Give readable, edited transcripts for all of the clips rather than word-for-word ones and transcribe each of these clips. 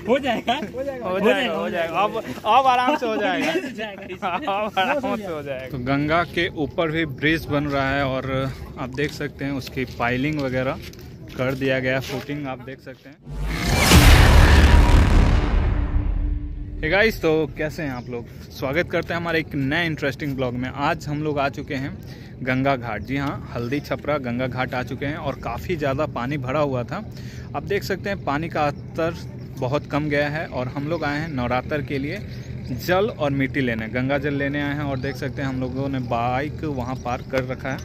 हो जाएगा अब आराम से हो जाएगा अब आराम से हो जाएगा। तो गंगा के ऊपर भी ब्रिज बन रहा है और आप देख सकते हैं उसकी पाइलिंग वगैरह कर दिया गया, फुटिंग आप देख सकते हैं। हे गाइस, तो कैसे हैं आप लोग? स्वागत करते हैं हमारे एक नए इंटरेस्टिंग ब्लॉग में। आज हम लोग आ चुके हैं गंगा घाट। जी हाँ, हल्दी छपरा गंगा घाट आ चुके हैं और काफ़ी ज़्यादा पानी भरा हुआ था। आप देख सकते हैं पानी का स्तर बहुत कम गया है और हम लोग आए हैं नवरात्र के लिए जल और मिट्टी लेने, गंगा जल लेने आए हैं। और देख सकते हैं हम लोगों ने बाइक वहाँ पार्क कर रखा है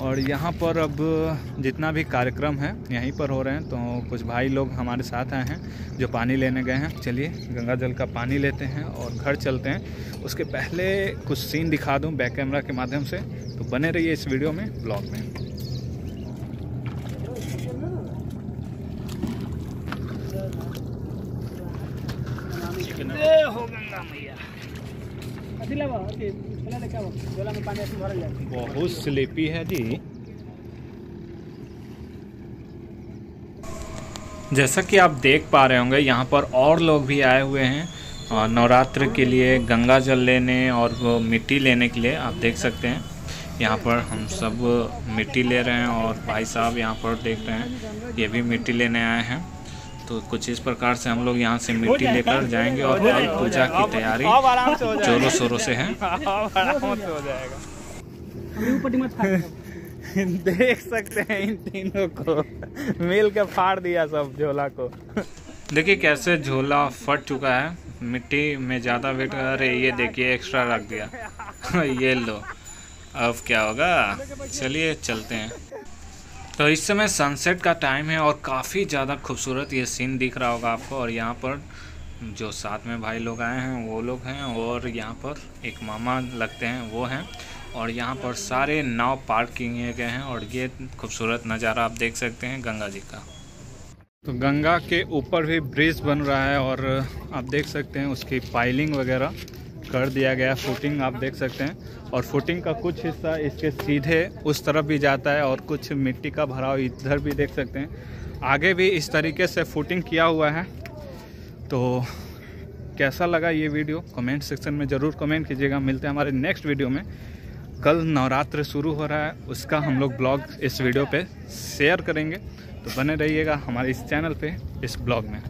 और यहाँ पर अब जितना भी कार्यक्रम है यहीं पर हो रहे हैं। तो कुछ भाई लोग हमारे साथ आए हैं जो पानी लेने गए हैं। चलिए गंगा जल का पानी लेते हैं और घर चलते हैं। उसके पहले कुछ सीन दिखा दूं बैक कैमरा के माध्यम से, तो बने रहिए इस वीडियो में, ब्लॉग में। हो गंगा मैया बहुत स्लीपी है जी। जैसा कि आप देख पा रहे होंगे यहाँ पर और लोग भी आए हुए हैं नवरात्र के लिए गंगा जल लेने और वो मिट्टी लेने के लिए। आप देख सकते हैं यहाँ पर हम सब मिट्टी ले रहे हैं और भाई साहब यहाँ पर देख रहे हैं ये भी मिट्टी लेने आए हैं। तो कुछ इस प्रकार से हम लोग यहाँ से मिट्टी लेकर जाएंगे और कल पूजा की तैयारी जोरों शोरों से है। देख सकते हैं इन तीनों को मिल के फाड़ दिया सब झोला को। देखिए कैसे झोला फट चुका है, मिट्टी में ज़्यादा वेट। अरे ये देखिए एक्स्ट्रा रख दिया ये लो, अब क्या होगा। चलिए चलते हैं। तो इस समय सनसेट का टाइम है और काफ़ी ज़्यादा खूबसूरत ये सीन दिख रहा होगा आपको। और यहाँ पर जो साथ में भाई लोग आए हैं वो लोग हैं और यहाँ पर एक मामा लगते हैं वो हैं। और यहाँ पर सारे नाव पार्क किए गए हैं और ये खूबसूरत नज़ारा आप देख सकते हैं गंगा जी का। तो गंगा के ऊपर भी ब्रिज बन रहा है और आप देख सकते हैं उसकी पाइलिंग वगैरह कर दिया गया, फुटिंग आप देख सकते हैं। और फुटिंग का कुछ हिस्सा इसके सीधे उस तरफ भी जाता है और कुछ मिट्टी का भराव इधर भी देख सकते हैं। आगे भी इस तरीके से फुटिंग किया हुआ है। तो कैसा लगा ये वीडियो कमेंट सेक्शन में ज़रूर कमेंट कीजिएगा। मिलते हैं हमारे नेक्स्ट वीडियो में। कल नवरात्र शुरू हो रहा है, उसका हम लोग ब्लॉग इस वीडियो पे शेयर करेंगे। तो बने रहिएगा हमारे इस चैनल पे, इस ब्लॉग में।